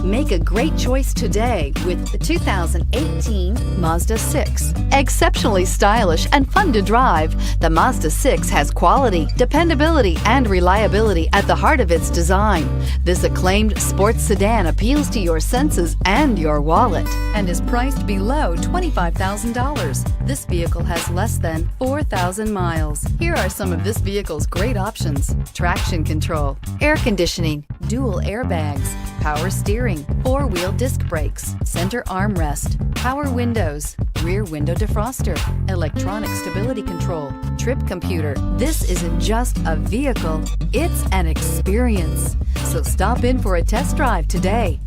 Make a great choice today with the 2018 Mazda 6. Exceptionally stylish and fun to drive, the Mazda 6 has quality, dependability, and reliability at the heart of its design. This acclaimed sports sedan appeals to your senses and your wallet and is priced below $25,000. This vehicle has less than 4,000 miles. Here are some of this vehicle's great options: traction control, air conditioning, dual airbags, power steering, four-wheel disc brakes, center armrest, power windows, rear window defroster, electronic stability control, trip computer. This isn't just a vehicle, it's an experience. So stop in for a test drive today.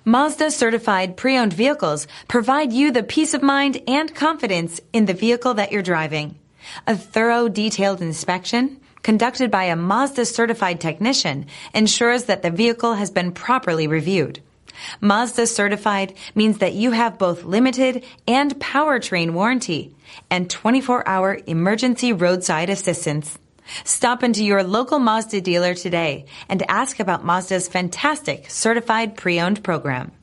Mazda certified pre-owned vehicles provide you the peace of mind and confidence in the vehicle that you're driving. A thorough, detailed inspection conducted by a Mazda certified technician ensures that the vehicle has been properly reviewed. Mazda certified means that you have both limited and powertrain warranty and 24-hour emergency roadside assistance. Stop into your local Mazda dealer today and ask about Mazda's fantastic certified pre-owned program.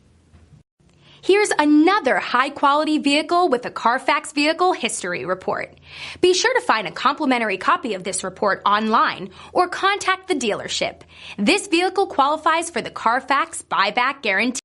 Here's another high-quality vehicle with a CARFAX Vehicle History Report. Be sure to find a complimentary copy of this report online or contact the dealership. This vehicle qualifies for the CARFAX Buyback Guarantee.